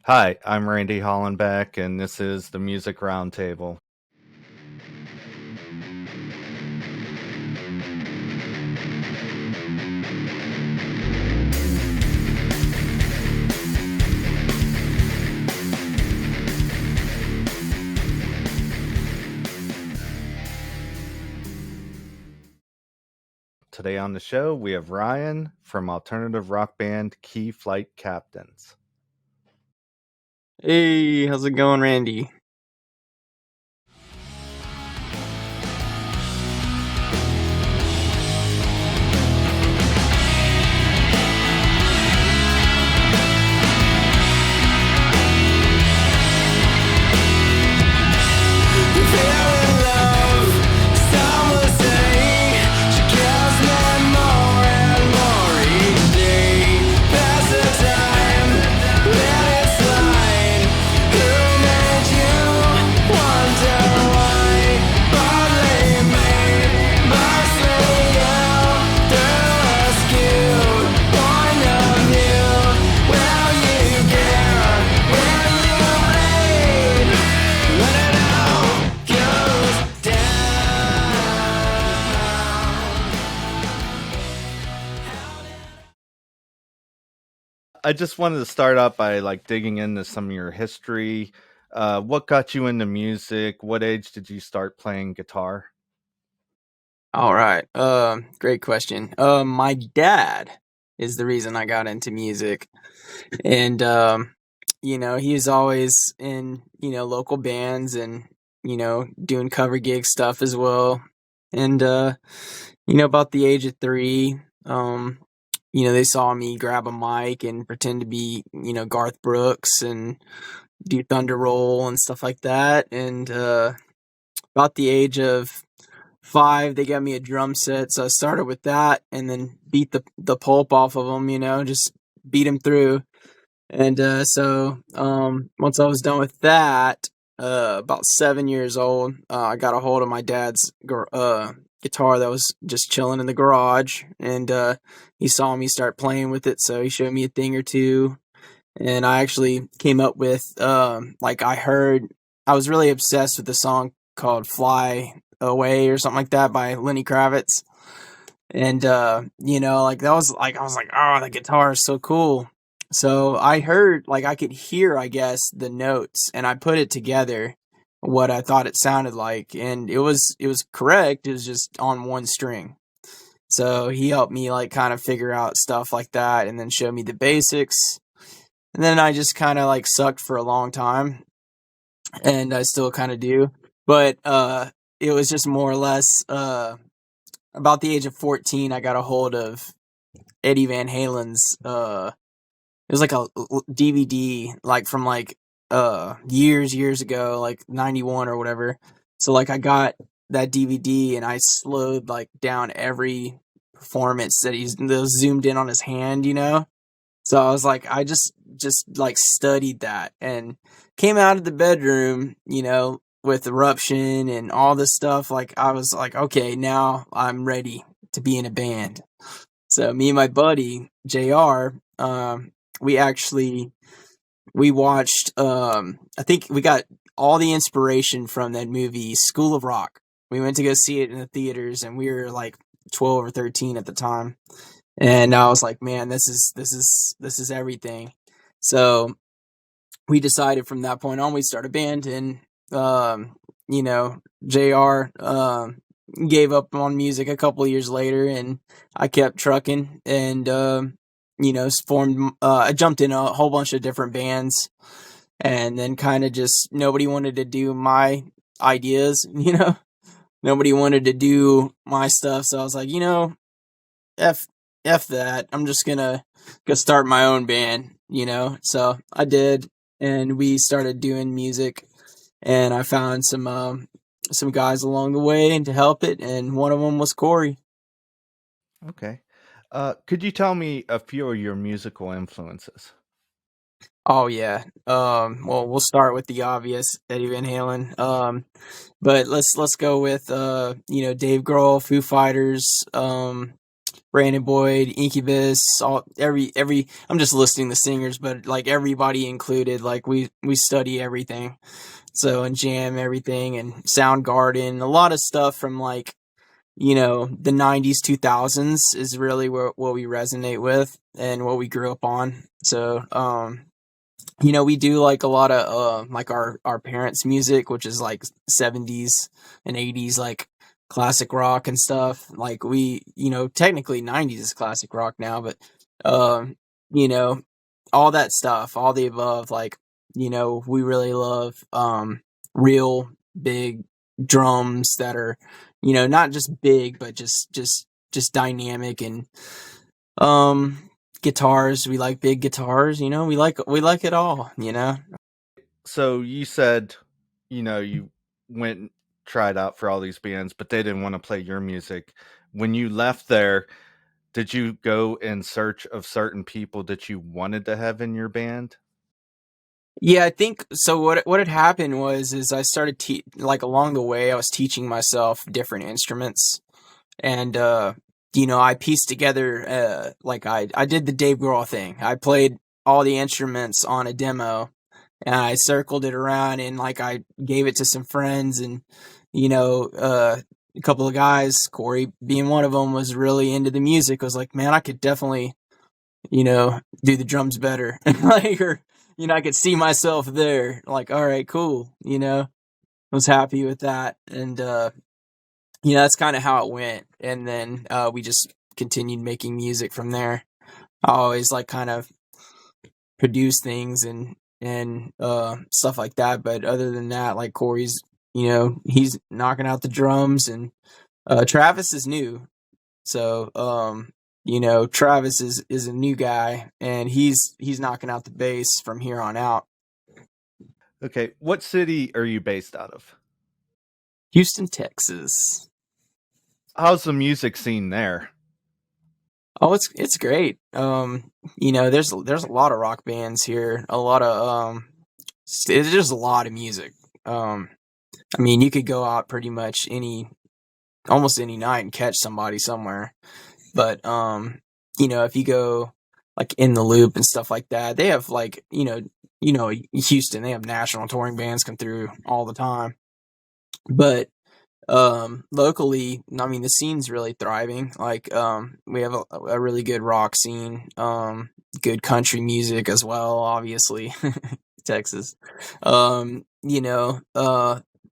Hi, I'm Randy Hollenbeck, and this is the Music Roundtable. Today on the show, we have Ryan from alternative rock band Key Flight Captains. Hey, how's it going, Randy? I just wanted to start out by digging into some of your history. What got you into music? What age did you start playing guitar? All right. Great question. My dad is the reason I got into music. And he was always in, local bands and, doing cover gig stuff as well. And about the age of 3, they saw me grab a mic and pretend to be, Garth Brooks and do Thunder Roll and stuff like that. And about the age of 5, they got me a drum set, so I started with that and then beat the pulp off of them, just beat them through. And once I was done with that, about 7 years old, I got a hold of my dad's guitar that was just chilling in the garage, and he saw me start playing with it, so he showed me a thing or two, and I actually came up with I was really obsessed with the song called "Fly Away" or something like that by Lenny Kravitz, and that was I was like, oh, the guitar is so cool. So I heard, I could hear, I guess, the notes, and I put it together what I thought it sounded like, and it was correct. It was just on one string. So he helped me kind of figure out stuff like that, and then show me the basics. And then I just kind of sucked for a long time, and I still kind of do. But it was just more or less about the age of 14, I got a hold of Eddie Van Halen's it was like a DVD from years ago, like 91 or whatever. So I got that DVD and I slowed down every performance that that was zoomed in on his hand. So I was like, I just studied that and came out of the bedroom, with Eruption and all this stuff. I was like, okay, now I'm ready to be in a band. So me and my buddy JR, we actually we watched. I think we got all the inspiration from that movie School of Rock. We went to go see it in the theaters, and we were like 12 or 13 at the time. And I was like, man, this is everything. So we decided from that point on we'd start a band, and JR gave up on music a couple of years later, and I kept trucking and formed I jumped in a whole bunch of different bands, and then kind of just nobody wanted to do my ideas, nobody wanted to do my stuff, so I was like, F F that. I'm just gonna go start my own band. So I did, and we started doing music, and I found some guys along the way and to help it, and one of them was Corey. Okay. Could you tell me a few of your musical influences? Oh yeah. Well, we'll start with the obvious, Eddie Van Halen. But let's go with Dave Grohl, Foo Fighters, Brandon Boyd, Incubus, all every. I'm just listing the singers, but like everybody included. Like we study everything, so and jam everything and Soundgarden, a lot of stuff from like the 90s 2000s is really what we resonate with and what we grew up on. So we do like a lot of like our parents' music, which is like 70s and 80s, like classic rock and stuff. Like we, technically 90s is classic rock now, but um, you know, all that stuff, all the above. Like we really love real big drums that are not just big, but just dynamic and um guitars. We like big guitars, we like it all. So you said, you went and tried out for all these bands, but they didn't want to play your music. When you left there, did you go in search of certain people that you wanted to have in your band? Yeah, I think so. What had happened was is I started like along the way I was teaching myself different instruments, and I pieced together like I did the Dave Grohl thing. I played all the instruments on a demo, and I circled it around, and like I gave it to some friends, and a couple of guys, Corey being one of them, was really into the music. Was like, man, I could definitely do the drums better, like, or I could see myself there. Like, all right, cool. Was happy with that, and that's kind of how it went. And then we just continued making music from there. I always like kind of produce things and stuff like that. But other than that, like Corey's, he's knocking out the drums, and Travis is new. So Travis is a new guy, and he's knocking out the bass from here on out. Okay, what city are you based out of? Houston, Texas. How's the music scene there? Oh, it's great. There's a lot of rock bands here. A lot of there's just a lot of music. I mean, you could go out pretty much almost any night and catch somebody somewhere. But if you go like in the Loop and stuff like that, they have like Houston, they have national touring bands come through all the time. But locally, I mean, the scene's really thriving. Like we have a really good rock scene, good country music as well, obviously. Texas.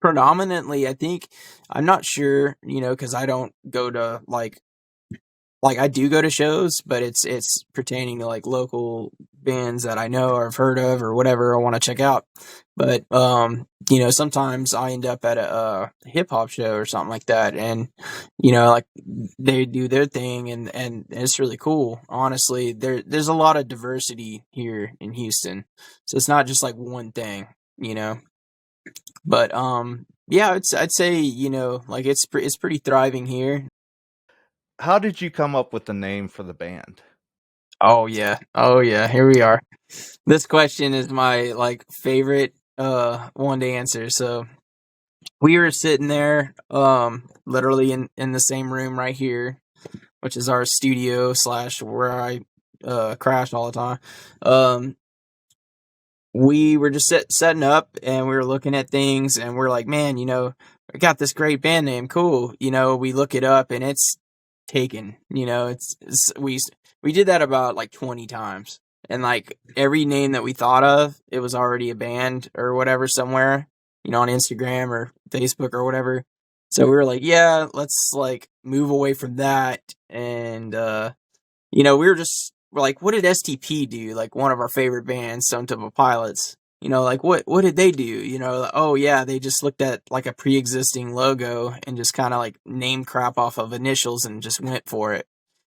Predominantly, I think, I'm not sure, because I don't go to like I do go to shows, but it's pertaining to like local bands that I know or have heard of or whatever I want to check out. But sometimes I end up at a hip hop show or something like that, and like they do their thing, and it's really cool. Honestly, there's a lot of diversity here in Houston, so it's not just like one thing, you know. But yeah, I'd say like it's pretty thriving here. How did you come up with the name for the band? Oh yeah. Oh yeah. Here we are. This question is my like favorite one to answer. So we were sitting there literally in the same room right here, which is our studio slash where I crash all the time. Um we were just setting up, and we were looking at things, and we're like, man, I got this great band name, cool. We look it up, and it's taken. We did that about like 20 times, and like every name that we thought of, it was already a band or whatever somewhere, on Instagram or Facebook or whatever. So we were like, yeah, let's like move away from that, and we're like, what did STP do? Like one of our favorite bands, Stone Temple Pilots. Like what did they do? Like, oh yeah, they just looked at like a pre-existing logo and just kind of like name crap off of initials and just went for it.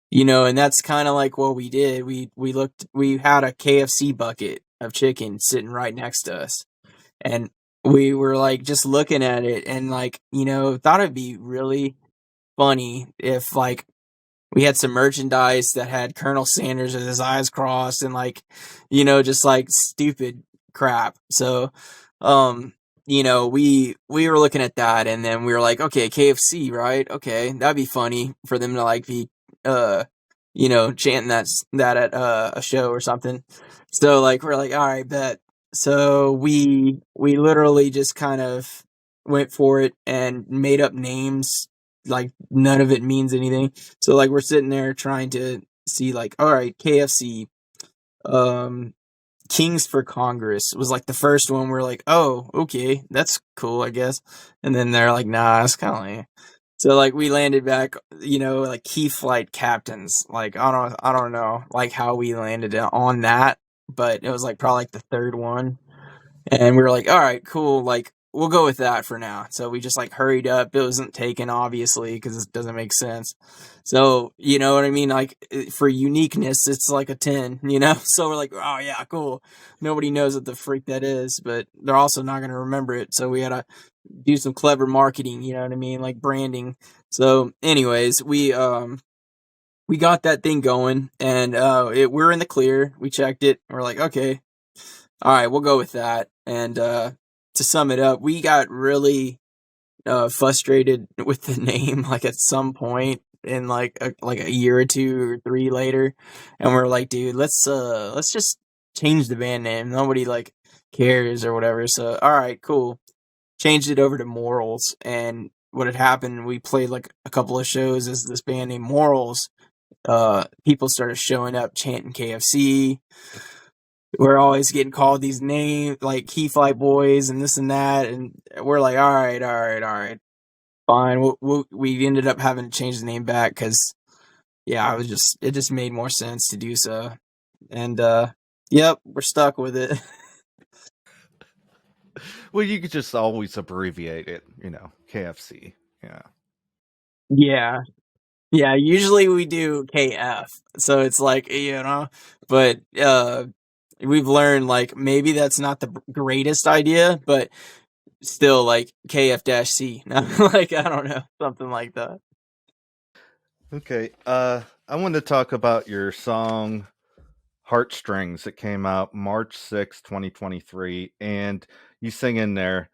And that's kind of like what we did. We had a KFC bucket of chicken sitting right next to us, and we were like just looking at it, and like thought it'd be really funny if like we had some merchandise that had Colonel Sanders with his eyes crossed, and like, just like stupid crap. So, we were looking at that, and then we were like, okay, KFC, right? Okay, that'd be funny for them to like be chanting that at a show or something. So like we're like, all right, bet. So we literally just kind of went for it and made up names. Like none of it means anything. So like we're sitting there trying to see like, all right, KFC, um, Kings for Congress was like the first one. We're like, oh, okay, that's cool, I guess. And then they're like, nah, it's kind of like. So like we landed back, like key flight captains. Like I don't know, like how we landed on that, but it was like probably like the third one, and we were like, all right, cool, like we'll go with that for now. So we just like hurried up. It wasn't taken, obviously, because it doesn't make sense. So you know what I mean? Like for uniqueness, it's like a 10. So we're like, oh yeah, cool. Nobody knows what the freak that is, but they're also not gonna remember it. So we had to do some clever marketing. You know what I mean? Like branding. So, anyways, we got that thing going, and we're in the clear. We checked it. And we're like, okay, all right, we'll go with that. And to sum it up, we got really frustrated with the name. Like at some point in like a year or two or three later, and we're like, dude, let's just change the band name. Nobody like cares or whatever. So all right, cool. Changed it over to Morals, and what had happened, we played like a couple of shows as this band named Morals. People started showing up chanting KFC. We're always getting called these names like Key Flight Boys and this and that, and we're like, all right, all right, all right, fine. We ended up having to change the name back because yeah, it just made more sense to do so, and yep, we're stuck with it. Well, you could just always abbreviate it, KFC. Yeah. Yeah, yeah. Usually we do KF, so it's like but we've learned like maybe that's not the greatest idea, but still like KF-C. Like I don't know, something like that. Okay. I want to talk about your song Heartstrings that came out March 6th, 2023. And you sing in there,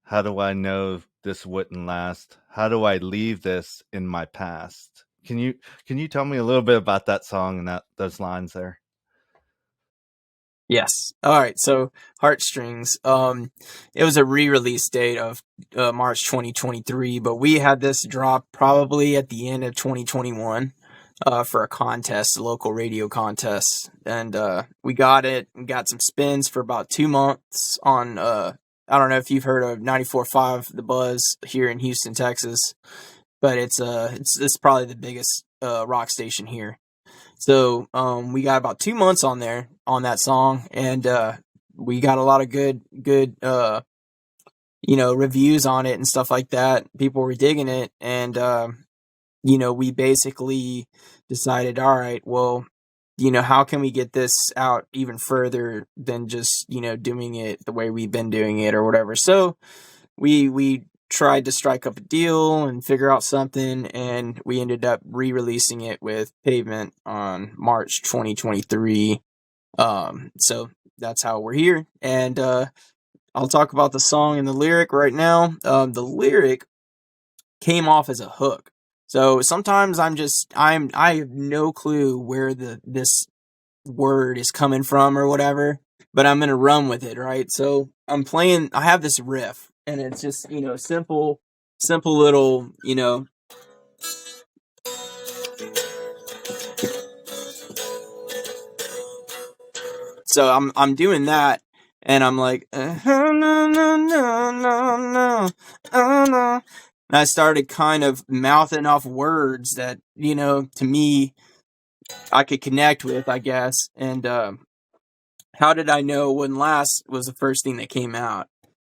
how do I know this wouldn't last? How do I leave this in my past? Can you tell me a little bit about that song and those lines there? Yes. All right. So Heartstrings. It was a re-release date of March 2023, but we had this drop probably at the end of 2021 for a contest, a local radio contest, and we got it. We got some spins for about 2 months on. I don't know if you've heard of 94.5 The Buzz here in Houston, Texas, but it's probably the biggest rock station here. So we got about 2 months on there on that song, and we got a lot of good reviews on it and stuff like that. People were digging it, and we basically decided, all right, well, how can we get this out even further than just doing it the way we've been doing it or whatever. So we tried to strike up a deal and figure out something, and we ended up re-releasing it with Pavement on March 2023. So that's how we're here, and I'll talk about the song and the lyric right now. The lyric came off as a hook. So sometimes I have no clue where this word is coming from or whatever, but I'm gonna run with it, right? So I have this riff, and it's just simple little So I'm doing that, and I'm like, no, no, no, no, no, no. And I started kind of mouthing off words that to me I could connect with, I guess. And how did I know it wouldn't last was the first thing that came out.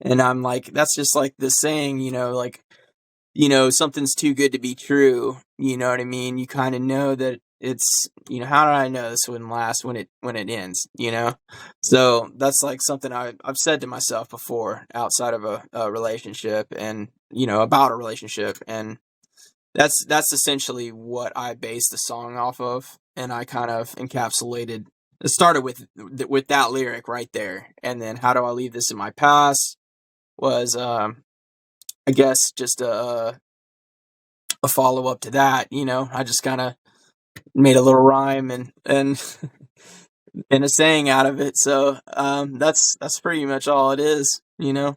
And I'm like, that's just like the saying, like, something's too good to be true. You know what I mean? You kind of know that how did I know this wouldn't last when it ends? So that's like something I've said to myself before outside of a relationship and, about a relationship. And that's essentially what I based the song off of. And I kind of encapsulated. It started with that lyric right there, and then how do I leave this in my past was I guess just a follow up to that. I just kind of made a little rhyme and and a saying out of it. So that's pretty much all it is, you know.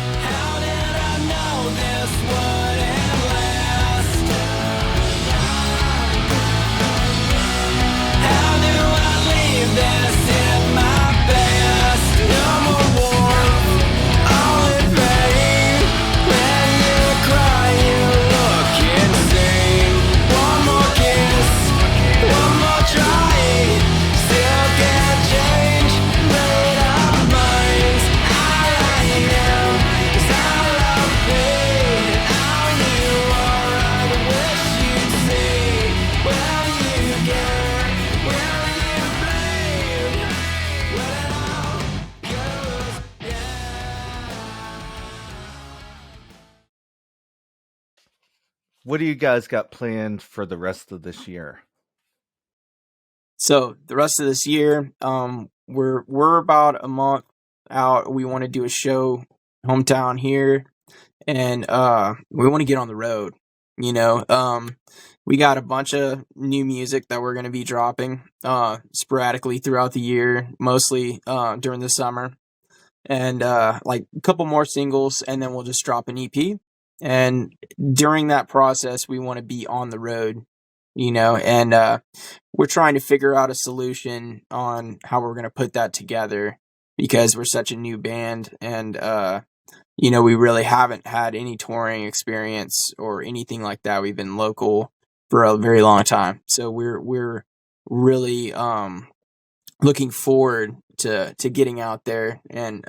How did I know this wouldn't last? How do I leave this in my past? No more warmth, only pain. When you cry, you look insane. One more kiss, one more try. Still can't change, made up minds. I am, 'cause I love pain. How you are, I wish you'd see. Will you care? Will you blame? When it all goes What do you guys got planned for the rest of this year? So the rest of this year, we're about a month out. We want to do a show hometown here, and we want to get on the road. You know, we got a bunch of new music that we're going to be dropping sporadically throughout the year, mostly during the summer, and like a couple more singles, and then we'll just drop an EP. And during that process, we want to be on the road, you know, and we're trying to figure out a solution on how we're going to put that together because we're such a new band, and you know, we really haven't had any touring experience or anything like that. We've been local for a very long time, so we're really looking forward to getting out there and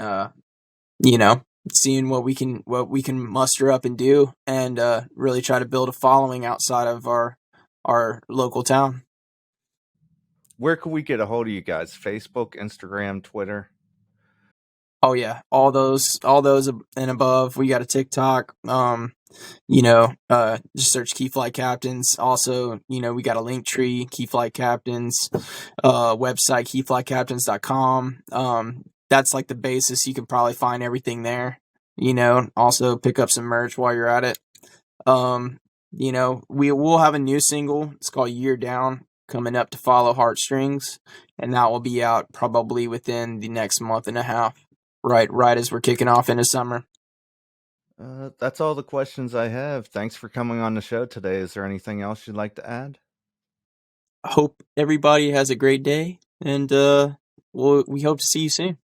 you know, seeing what we can muster up and do, and really try to build a following outside of our local town. Where can we get a hold of you guys? Facebook, Instagram, Twitter? Oh yeah, all those and above. We got a TikTok. You know, just search Key Flight Captains. Also, you know, we got a link tree, Key Flight Captains, website keyflightcaptains.com. That's like the basis. You can probably find everything there. You know, also pick up some merch while you're at it. Um, you know, we will have a new single. It's called Year Down, coming up to follow Heartstrings, and that will be out probably within the next month and a half. Right as we're kicking off into summer. That's all the questions I have. Thanks for coming on the show today. Is there anything else you'd like to add? I hope everybody has a great day, and we hope to see you soon.